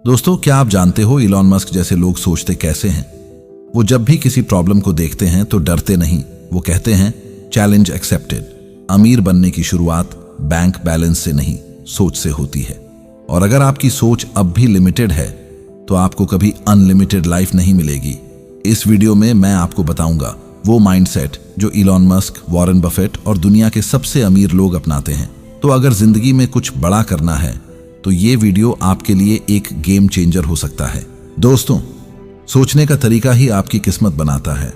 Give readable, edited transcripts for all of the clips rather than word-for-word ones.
दोस्तों, क्या आप जानते हो इलॉन मस्क जैसे लोग सोचते कैसे हैं? वो जब भी किसी प्रॉब्लम को देखते हैं तो डरते नहीं। वो कहते हैं चैलेंज एक्सेप्टेड। अमीर बनने की शुरुआत बैंक बैलेंस से नहीं, सोच से होती है। और अगर आपकी सोच अब भी लिमिटेड है तो आपको कभी अनलिमिटेड लाइफ नहीं मिलेगी। इस वीडियो में मैं आपको बताऊंगा वो माइंडसेट जो इलॉन मस्क, वॉरेन बफेट और दुनिया के सबसे अमीर लोग अपनाते हैं। तो अगर जिंदगी में कुछ बड़ा करना है तो ये वीडियो आपके लिए एक गेम चेंजर हो सकता है। दोस्तों, सोचने का तरीका ही आपकी किस्मत बनाता है।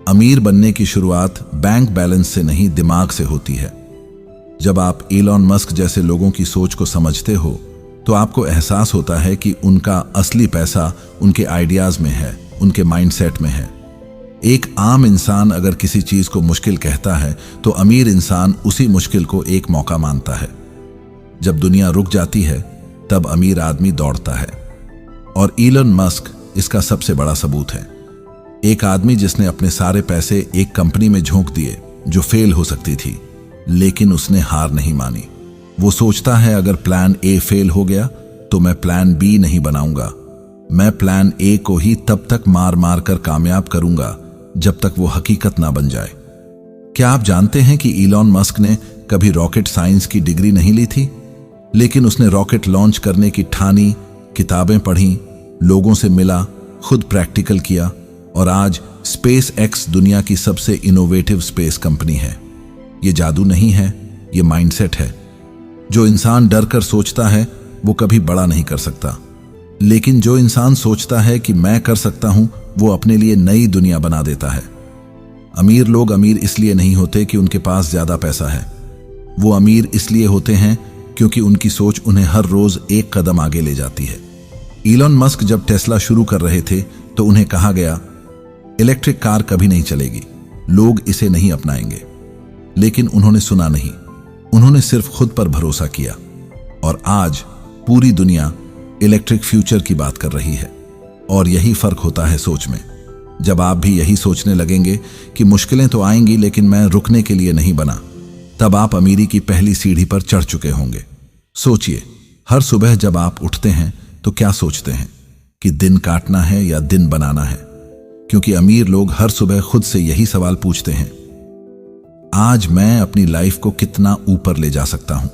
अमीर बनने की शुरुआत बैंक बैलेंस से नहीं, दिमाग से होती है। जब आप इलॉन मस्क जैसे लोगों की सोच को समझते हो तो आपको एहसास होता है कि उनका असली पैसा उनके आइडियाज में है, उनके माइंडसेट में है। एक आम इंसान अगर किसी चीज को मुश्किल कहता है तो अमीर इंसान उसी मुश्किल को एक मौका मानता है। जब दुनिया रुक जाती है तब अमीर आदमी दौड़ता है। और इलॉन मस्क इसका सबसे बड़ा सबूत है। एक आदमी जिसने अपने सारे पैसे एक कंपनी में झोंक दिए जो फेल हो सकती थी, लेकिन उसने हार नहीं मानी। वो सोचता है अगर प्लान ए फेल हो गया तो मैं प्लान बी नहीं बनाऊंगा। मैं प्लान ए को ही तब तक मार मार कर कामयाब करूंगा जब तक वो हकीकत ना बन जाए। क्या आप जानते हैं कि इलॉन मस्क ने कभी रॉकेट साइंस की डिग्री नहीं ली थी, लेकिन उसने रॉकेट लॉन्च करने की ठानी, किताबें पढ़ी, लोगों से मिला, खुद प्रैक्टिकल किया और आज स्पेस एक्स दुनिया की सबसे इनोवेटिव स्पेस कंपनी है। ये जादू नहीं है, ये माइंडसेट है। जो इंसान डर कर सोचता है वो कभी बड़ा नहीं कर सकता, लेकिन जो इंसान सोचता है कि मैं कर सकता हूं, वो अपने लिए नई दुनिया बना देता है। अमीर लोग अमीर इसलिए नहीं होते कि उनके पास ज्यादा पैसा है। वो अमीर इसलिए होते हैं क्योंकि उनकी सोच उन्हें हर रोज एक कदम आगे ले जाती है। इलॉन मस्क जब टेस्ला शुरू कर रहे थे तो उन्हें कहा गया इलेक्ट्रिक कार कभी नहीं चलेगी, लोग इसे नहीं अपनाएंगे। लेकिन उन्होंने सुना नहीं, उन्होंने सिर्फ खुद पर भरोसा किया। और आज पूरी दुनिया इलेक्ट्रिक फ्यूचर की बात कर रही है। और यही फर्क होता है सोच में। जब आप भी यही सोचने लगेंगे कि मुश्किलें तो आएंगी लेकिन मैं रुकने के लिए नहीं बना, तब आप अमीरी की पहली सीढ़ी पर चढ़ चुके होंगे। सोचिए, हर सुबह जब आप उठते हैं तो क्या सोचते हैं कि दिन काटना है या दिन बनाना है? क्योंकि अमीर लोग हर सुबह खुद से यही सवाल पूछते हैं, आज मैं अपनी लाइफ को कितना ऊपर ले जा सकता हूं?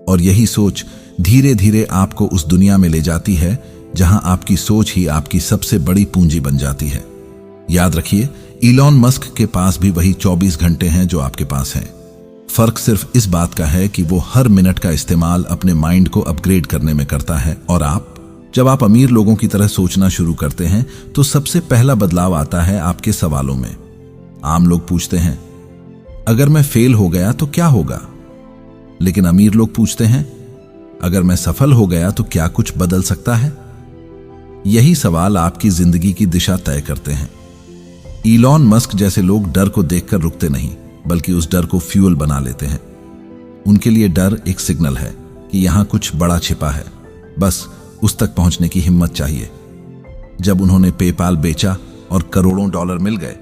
और यही सोच धीरे धीरे आपको उस दुनिया में ले जाती है जहां आपकी सोच ही आपकी सबसे बड़ी पूंजी बन जाती है। याद रखिए, इलॉन मस्क के पास भी वही 24 घंटे हैं जो आपके पास हैं। फर्क सिर्फ इस बात का है कि वो हर मिनट का इस्तेमाल अपने माइंड को अपग्रेड करने में करता है। और जब आप अमीर लोगों की तरह सोचना शुरू करते हैं तो सबसे पहला बदलाव आता है आपके सवालों में। आम लोग पूछते हैं, अगर मैं फेल हो गया तो क्या होगा? लेकिन अमीर लोग पूछते हैं, अगर मैं सफल हो गया तो क्या कुछ बदल सकता है? यही सवाल आपकी जिंदगी की दिशा तय करते हैं। इलॉन मस्क जैसे लोग डर को देखकर रुकते नहीं, बल्कि उस डर को फ्यूल बना लेते हैं। उनके लिए डर एक सिग्नल है कि यहां कुछ बड़ा छिपा है, बस उस तक पहुंचने की हिम्मत चाहिए। जब उन्होंने पेपाल बेचा और करोड़ों डॉलर मिल गए,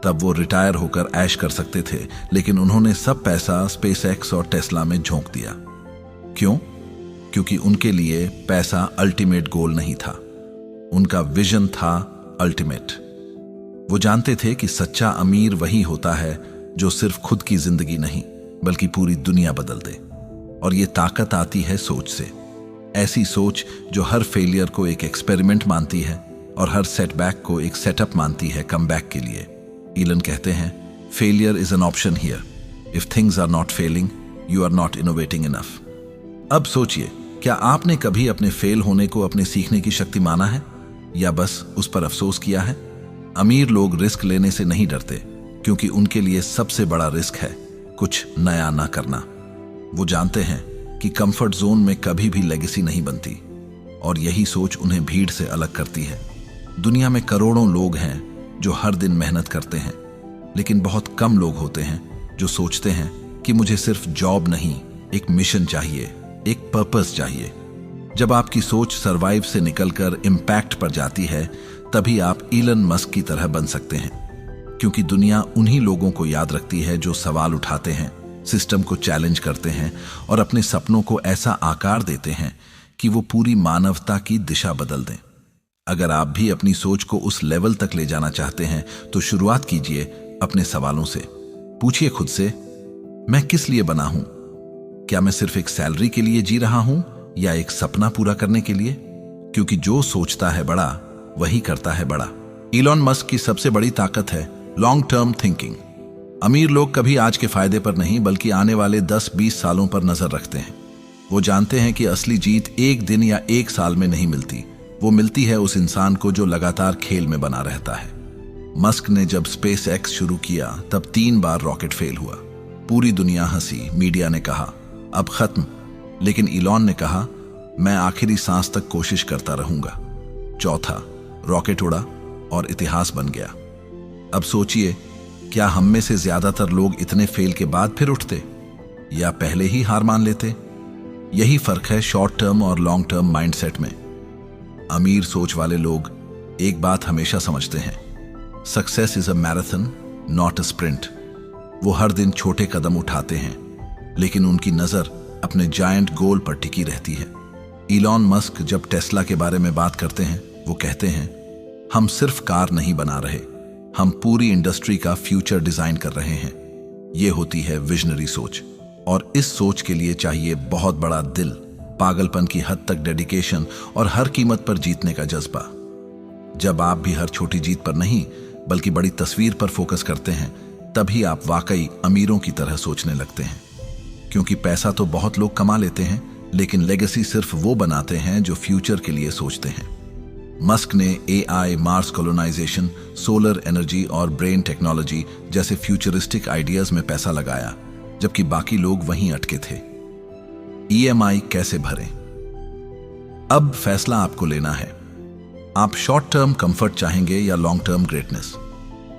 तब वो रिटायर होकर ऐश कर सकते थे, लेकिन उन्होंने सब पैसा स्पेस एक्स और टेस्ला में झोंक दिया। क्यों? क्योंकि उनके लिए पैसा अल्टीमेट गोल नहीं था, उनका विजन था अल्टीमेट। वो जानते थे कि सच्चा अमीर वही होता है जो सिर्फ खुद की जिंदगी नहीं बल्कि पूरी दुनिया बदल दे। और ये ताकत आती है सोच से। ऐसी सोच जो हर फेलियर को एक एक्सपेरिमेंट मानती है और हर सेटबैक को एक सेटअप मानती है कमबैक के लिए। इलन कहते हैं, failure is an option here. If things are not failing, you are not innovating enough. अब सोचिए, क्या आपने कभी अपने फेल होने को अपने सीखने की शक्ति माना है या बस उस पर अफसोस किया है? अमीर लोग रिस्क लेने से नहीं डरते क्योंकि उनके लिए सबसे बड़ा रिस्क है कुछ नया ना करना। वो जानते हैं कि कंफर्ट जोन में कभी भी लेगेसी नहीं बनती। और यही सोच उन्हें भीड़ से अलग करती है। दुनिया में करोड़ों लोग हैं जो हर दिन मेहनत करते हैं, लेकिन बहुत कम लोग होते हैं जो सोचते हैं कि मुझे सिर्फ जॉब नहीं, एक मिशन चाहिए, एक पर्पस चाहिए। जब आपकी सोच सरवाइव से निकलकर इम्पैक्ट पर जाती है, तभी आप इलन मस्क की तरह बन सकते हैं। क्योंकि दुनिया उन्हीं लोगों को याद रखती है जो सवाल उठाते हैं, सिस्टम को चैलेंज करते हैं और अपने सपनों को ऐसा आकार देते हैं कि वो पूरी मानवता की दिशा बदल दें। अगर आप भी अपनी सोच को उस लेवल तक ले जाना चाहते हैं तो शुरुआत कीजिए अपने सवालों से। पूछिए खुद से, मैं किस लिए बना हूं? क्या मैं सिर्फ एक सैलरी के लिए जी रहा हूं या एक सपना पूरा करने के लिए? क्योंकि जो सोचता है बड़ा वही करता है बड़ा। इलॉन मस्क की सबसे बड़ी ताकत है लॉन्ग टर्म थिंकिंग। अमीर लोग कभी आज के फायदे पर नहीं बल्कि आने वाले 10-20 सालों पर नजर रखते हैं। वो जानते हैं कि असली जीत एक दिन या एक साल में नहीं मिलती, वो मिलती है उस इंसान को जो लगातार खेल में बना रहता है। मस्क ने जब स्पेस एक्स शुरू किया तब 3 बार रॉकेट फेल हुआ। पूरी दुनिया हंसी, मीडिया ने कहा अब खत्म, लेकिन इलॉन ने कहा मैं आखिरी सांस तक कोशिश करता रहूंगा। चौथा रॉकेट उड़ा और इतिहास बन गया। अब सोचिए, क्या हम में से ज्यादातर लोग इतने फेल के बाद फिर उठते या पहले ही हार मान लेते? यही फर्क है शॉर्ट टर्म और लॉन्ग टर्म माइंडसेट में। अमीर सोच वाले लोग एक बात हमेशा समझते हैं, success is a marathon not a sprint. वो हर दिन छोटे कदम उठाते हैं, लेकिन उनकी नजर अपने जायंट गोल पर टिकी रहती है। इलॉन मस्क जब टेस्ला के बारे में बात करते हैं, वो कहते हैं हम सिर्फ कार नहीं बना रहे, हम पूरी इंडस्ट्री का फ्यूचर डिजाइन कर रहे हैं। ये होती है विजनरी सोच, और इस सोच के लिए चाहिए बहुत बड़ा दिल, पागलपन की हद तक डेडिकेशन और हर कीमत पर जीतने का जज्बा। जब आप भी हर छोटी जीत पर नहीं बल्कि बड़ी तस्वीर पर फोकस करते हैं, तभी आप वाकई अमीरों की तरह सोचने लगते हैं। क्योंकि पैसा तो बहुत लोग कमा लेते हैं, लेकिन लेगेसी सिर्फ वो बनाते हैं जो फ्यूचर के लिए सोचते हैं। मस्क ने AI, Mars colonisation, solar energy और ब्रेन टेक्नोलॉजी जैसे फ्यूचरिस्टिक आइडियाज में पैसा लगाया, जबकि बाकी लोग वहीं अटके थे। ईएमआई कैसे भरें? अब फैसला आपको लेना है। आप शॉर्ट टर्म कंफर्ट चाहेंगे या लॉन्ग टर्म ग्रेटनेस?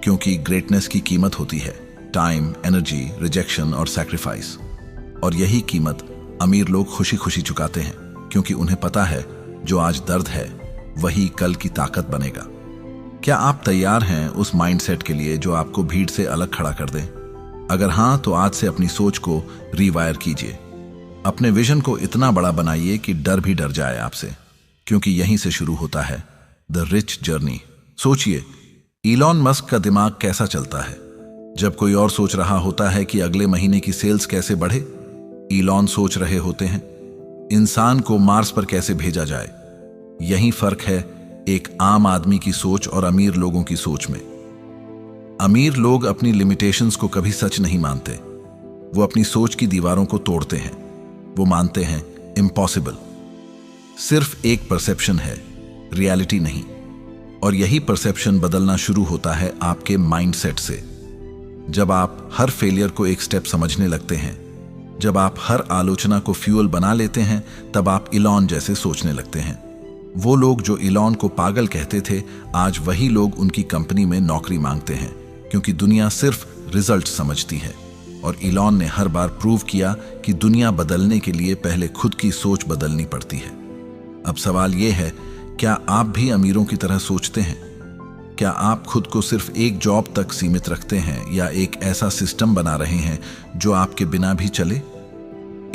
क्योंकि ग्रेटनेस की कीमत होती है टाइम, एनर्जी, रिजेक्शन और सैक्रिफाइस। और यही कीमत अमीर लोग खुशी खुशी चुकाते हैं, क्योंकि उन्हें पता है जो आज दर्द है वही कल की ताकत बनेगा। क्या आप तैयार हैं उस माइंडसेट के लिए जो आपको भीड़ से अलग खड़ा कर दे? अगर हां, तो आज से अपनी सोच को रीवायर कीजिए। अपने विजन को इतना बड़ा बनाइए कि डर भी डर जाए आपसे, क्योंकि यहीं से शुरू होता है द रिच जर्नी। सोचिए, इलॉन मस्क का दिमाग कैसा चलता है? जब कोई और सोच रहा होता है कि अगले महीने की सेल्स कैसे बढ़े, इलॉन सोच रहे होते हैं इंसान को मार्स पर कैसे भेजा जाए। यही फर्क है एक आम आदमी की सोच और अमीर लोगों की सोच में। अमीर लोग अपनी लिमिटेशंस को कभी सच नहीं मानते। वो अपनी सोच की दीवारों को तोड़ते हैं। वो मानते हैं इम्पॉसिबल। सिर्फ एक परसेप्शन है, रियलिटी नहीं। और यही परसेप्शन बदलना शुरू होता है आपके माइंडसेट से। जब आप हर फेलियर को एक स्टेप समझने लगते हैं, जब आप हर आलोचना को फ्यूल बना लेते हैं, तब आप इलॉन जैसे सोचने लगते हैं। वो लोग जो इलॉन को पागल कहते थे, आज वही लोग उनकी कंपनी में नौकरी मांगते हैं, क्योंकि दुनिया सिर्फ रिजल्ट समझती है। और इलॉन ने हर बार प्रूव किया कि दुनिया बदलने के लिए पहले खुद की सोच बदलनी पड़ती है। अब सवाल यह है, क्या आप भी अमीरों की तरह सोचते हैं? क्या आप खुद को सिर्फ एक जॉब तक सीमित रखते हैं या एक ऐसा सिस्टम बना रहे हैं जो आपके बिना भी चले?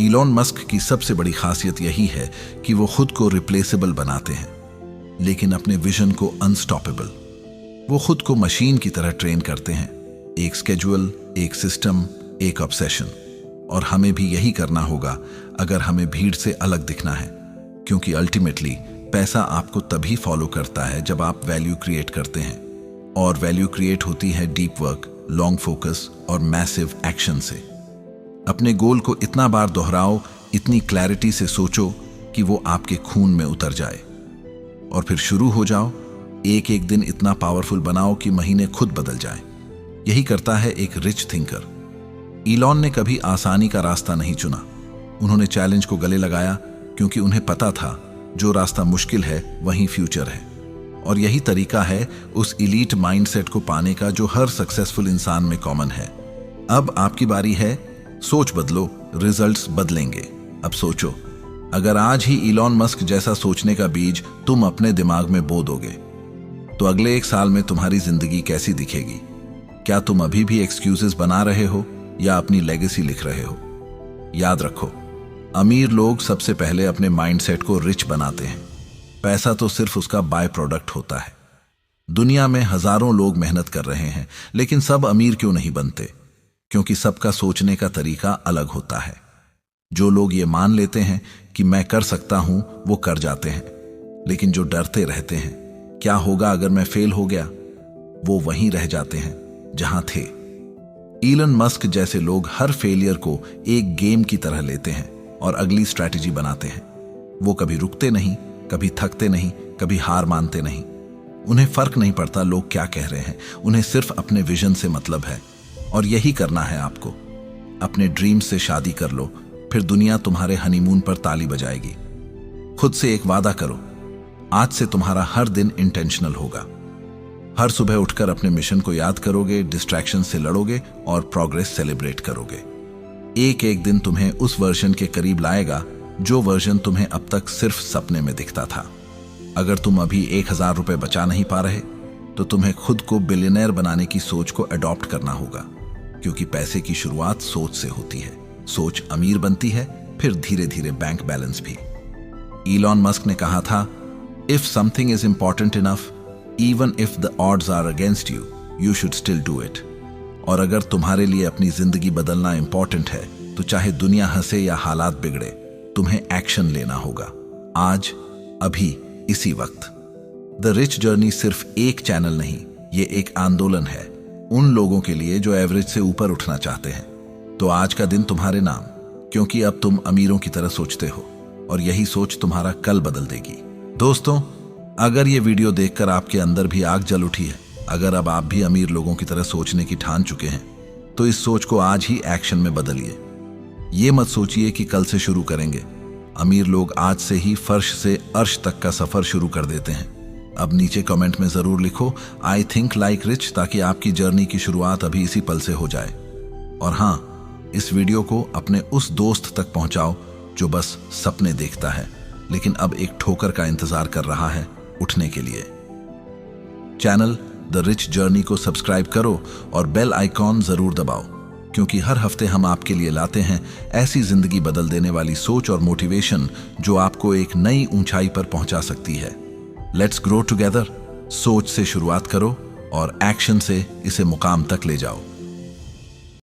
इलॉन मस्क की सबसे बड़ी खासियत यही है कि वो खुद को रिप्लेसेबल बनाते हैं, लेकिन अपने विजन को अनस्टॉपेबल। वो खुद को मशीन की तरह ट्रेन करते हैं, एक स्केड्यूल, एक सिस्टम, एक ऑब्सेशन। और हमें भी यही करना होगा अगर हमें भीड़ से अलग दिखना है, क्योंकि अल्टीमेटली पैसा आपको तभी फॉलो करता है जब आप वैल्यू क्रिएट करते हैं। और वैल्यू क्रिएट होती है डीप वर्क, लॉन्ग फोकस और मैसिव एक्शन से। अपने गोल को इतना बार दोहराओ, इतनी क्लैरिटी से सोचो कि वो आपके खून में उतर जाए, और फिर शुरू हो जाओ। एक एक दिन इतना पावरफुल बनाओ कि महीने खुद बदल जाए। यही करता है एक रिच थिंकर। इलॉन ने कभी आसानी का रास्ता नहीं चुना। उन्होंने चैलेंज को गले लगाया, क्योंकि उन्हें पता था जो रास्ता मुश्किल है वही फ्यूचर है। और यही तरीका है उस इलीट माइंडसेट को पाने का जो हर सक्सेसफुल इंसान में कॉमन है। अब आपकी बारी है, सोच बदलो, रिजल्ट्स बदलेंगे। अब सोचो, अगर आज ही इलॉन मस्क जैसा सोचने का बीज तुम अपने दिमाग में बो दोगे, तो अगले 1 साल में तुम्हारी जिंदगी कैसी दिखेगी? क्या तुम अभी भी एक्सक्यूजेस बना रहे हो या अपनी लेगेसी लिख रहे हो? याद रखो, अमीर लोग सबसे पहले अपने माइंडसेट को रिच बनाते हैं। पैसा तो सिर्फ उसका बाय प्रोडक्ट होता है। दुनिया में हजारों लोग मेहनत कर रहे हैं, लेकिन सब अमीर क्यों नहीं बनते? क्योंकि सबका सोचने का तरीका अलग होता है। जो लोग ये मान लेते हैं कि मैं कर सकता हूं, वो कर जाते हैं, लेकिन जो डरते रहते हैं क्या होगा अगर मैं फेल हो गया, वो वहीं रह जाते हैं जहां थे। इलन मस्क जैसे लोग हर फेलियर को एक गेम की तरह लेते हैं और अगली स्ट्रैटेजी बनाते हैं। वो कभी रुकते नहीं, कभी थकते नहीं, कभी हार मानते नहीं। उन्हें फर्क नहीं पड़ता लोग क्या कह रहे हैं, उन्हें सिर्फ अपने विजन से मतलब है। और यही करना है आपको। अपने ड्रीम से शादी कर लो, फिर दुनिया तुम्हारे हनीमून पर ताली बजाएगी। खुद से एक वादा करो, आज से तुम्हारा हर दिन इंटेंशनल होगा। हर सुबह उठकर अपने मिशन को याद करोगे, डिस्ट्रैक्शन से लड़ोगे और प्रोग्रेस सेलिब्रेट करोगे। एक एक दिन तुम्हें उस वर्जन के करीब लाएगा जो वर्जन तुम्हें अब तक सिर्फ सपने में दिखता था। अगर तुम अभी 1000 रुपए बचा नहीं पा रहे, तो तुम्हें खुद को बिलियनर बनाने की सोच को अडॉप्ट करना होगा, क्योंकि पैसे की शुरुआत सोच से होती है। सोच अमीर बनती है, फिर धीरे धीरे बैंक बैलेंस भी। इलॉन मस्क ने कहा था, if something is important enough, even if the odds are against you, you should still do it. और अगर तुम्हारे लिए अपनी जिंदगी बदलना इंपॉर्टेंट है, तो चाहे दुनिया हंसे या हालात बिगड़े, तुम्हें एक्शन लेना होगा। आज, अभी, इसी वक्त। द रिच जर्नी सिर्फ एक चैनल नहीं, ये एक आंदोलन है उन लोगों के लिए जो एवरेज से ऊपर उठना चाहते हैं। तो आज का दिन तुम्हारे नाम, क्योंकि अब तुम अमीरों की तरह सोचते हो और यही सोच तुम्हारा कल बदल देगी। दोस्तों, अगर ये वीडियो देखकर आपके अंदर भी आग जल उठी है, अगर अब आप भी अमीर लोगों की तरह सोचने की ठान चुके हैं, तो इस सोच को आज ही एक्शन में बदलिए। ये मत सोचिए कि कल से शुरू करेंगे। अमीर लोग आज से ही फर्श से अर्श तक का सफर शुरू कर देते हैं। अब नीचे कमेंट में जरूर लिखो, आई थिंक लाइक रिच, ताकि आपकी जर्नी की शुरुआत अभी इसी पल से हो जाए। और हाँ, इस वीडियो को अपने उस दोस्त तक पहुंचाओ जो बस सपने देखता है, लेकिन अब एक ठोकर का इंतजार कर रहा है उठने के लिए। चैनल द रिच जर्नी को सब्सक्राइब करो और बेल आइकॉन जरूर दबाओ, क्योंकि हर हफ्ते हम आपके लिए लाते हैं ऐसी जिंदगी बदल देने वाली सोच और मोटिवेशन जो आपको एक नई ऊंचाई पर पहुंचा सकती है। Let's grow together. सोच से शुरुआत करो और एक्शन से इसे मुकाम तक ले जाओ।